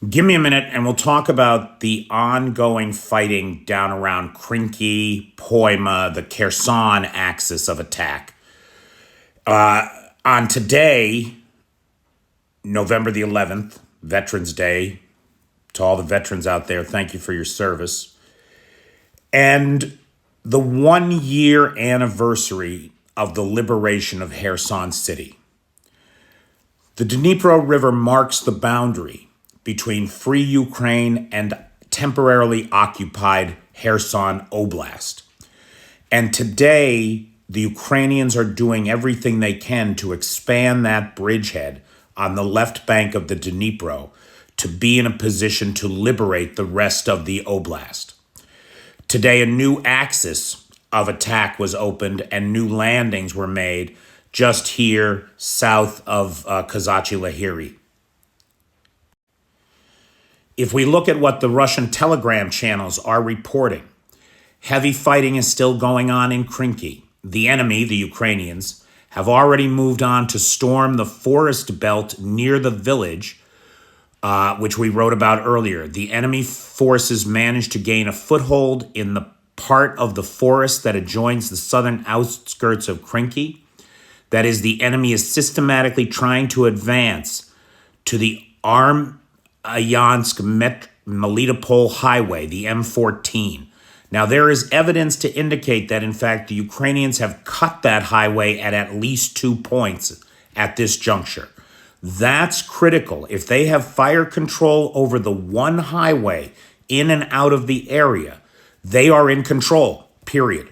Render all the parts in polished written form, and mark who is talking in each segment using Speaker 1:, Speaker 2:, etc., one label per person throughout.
Speaker 1: Give me a minute and we'll talk about the ongoing fighting down around Krinky, Poima, the Kherson axis of attack. On today, November the 11th, Veterans Day, to all the veterans out there, thank you for your service. And the 1 year anniversary of the liberation of Kherson City. The Dnipro River marks the boundary between free Ukraine and temporarily occupied Kherson Oblast. And today, the Ukrainians are doing everything they can to expand that bridgehead on the left bank of the Dnipro to be in a position to liberate the rest of the oblast. Today, a new axis of attack was opened and new landings were made just here south of Kazachi-Lahiri. If we look at what the Russian telegram channels are reporting, heavy fighting is still going on in Krinky. The enemy, the Ukrainians, have already moved on to storm the forest belt near the village, which we wrote about earlier. The enemy forces managed to gain a foothold in the part of the forest that adjoins the southern outskirts of Krinky. That is, the enemy is systematically trying to advance to the Melitopol Highway, the M14. Now, there is evidence to indicate that, in fact, the Ukrainians have cut that highway at least 2 points at this juncture. That's critical. If they have fire control over the one highway in and out of the area, they are in control, period.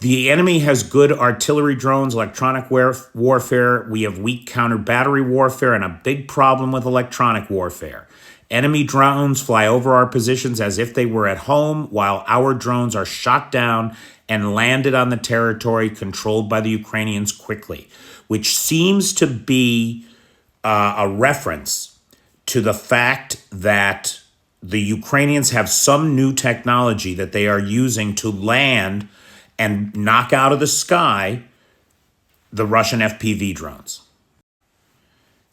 Speaker 1: The enemy has good artillery drones, electronic warfare. We have weak counter-battery warfare and a big problem with electronic warfare. Enemy drones fly over our positions as if they were at home, while our drones are shot down and landed on the territory controlled by the Ukrainians quickly, which seems to be a reference to the fact that the Ukrainians have some new technology that they are using to land and knock out of the sky the Russian FPV drones.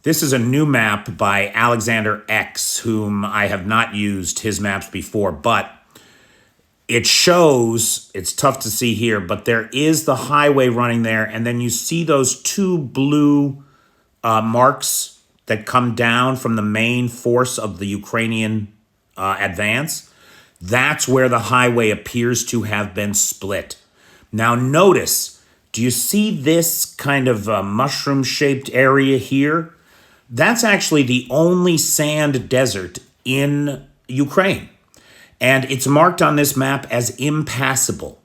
Speaker 1: This is a new map by Alexander X, whom I have not used his maps before, but it shows, it's tough to see here, but there is the highway running there, and then you see those two blue marks that come down from the main force of the Ukrainian advance. That's where the highway appears to have been split. Now notice, do you see this kind of mushroom-shaped area here? That's actually the only sand desert in Ukraine, and it's marked on this map as impassable.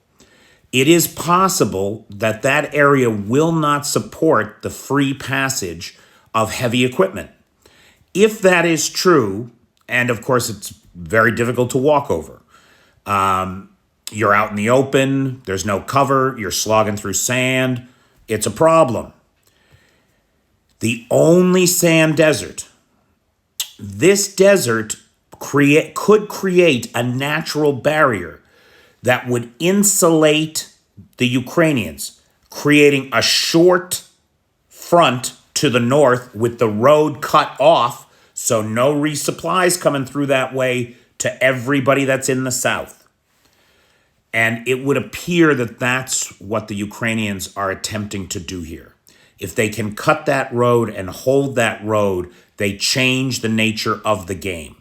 Speaker 1: It is possible that that area will not support the free passage of heavy equipment. If that is true, and of course it's very difficult to walk over, you're out in the open, there's no cover, you're slogging through sand, it's a problem. The only sand desert, this desert could create a natural barrier that would insulate the Ukrainians, creating a short front to the north with the road cut off, so no resupplies coming through that way to everybody that's in the south. And it would appear that that's what the Ukrainians are attempting to do here. If they can cut that road and hold that road, they change the nature of the game.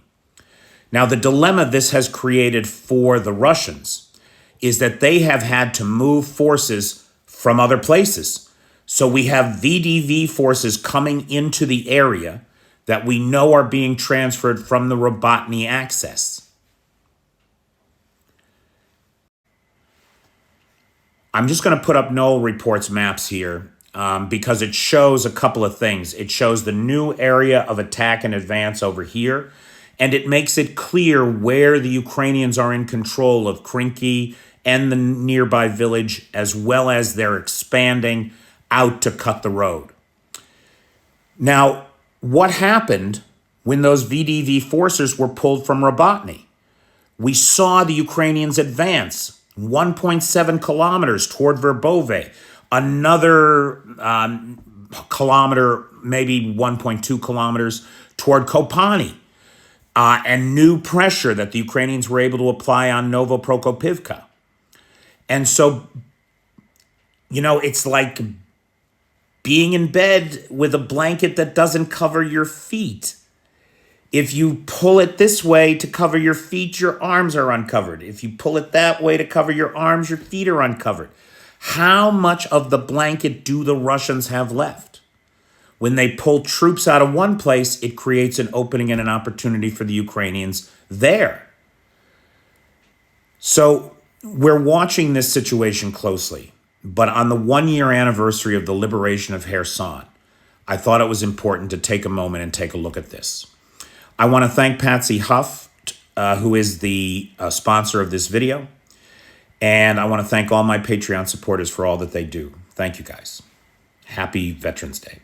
Speaker 1: Now, the dilemma this has created for the Russians is that they have had to move forces from other places. So we have VDV forces coming into the area that we know are being transferred from the Robatny axis. I'm just going to put up Noel Report's maps here because it shows a couple of things. It shows the new area of attack and advance over here, and it makes it clear where the Ukrainians are in control of Krinky and the nearby village, as well as they're expanding out to cut the road. Now, what happened when those VDV forces were pulled from Robatny? We saw the Ukrainians advance 1.7 kilometers toward Verbove, another kilometer, maybe 1.2 kilometers toward Kopani. and new pressure that the Ukrainians were able to apply on Novoprokopivka. And so, you know, it's like being in bed with a blanket that doesn't cover your feet. If you pull it this way to cover your feet, your arms are uncovered. If you pull it that way to cover your arms, your feet are uncovered. How much of the blanket do the Russians have left? When they pull troops out of one place, it creates an opening and an opportunity for the Ukrainians there. So we're watching this situation closely. But on the 1-year anniversary of the liberation of Kherson, I thought it was important to take a moment and take a look at this. I want to thank Patsy Huff, who is the sponsor of this video. And I want to thank all my Patreon supporters for all that they do. Thank you, guys. Happy Veterans Day.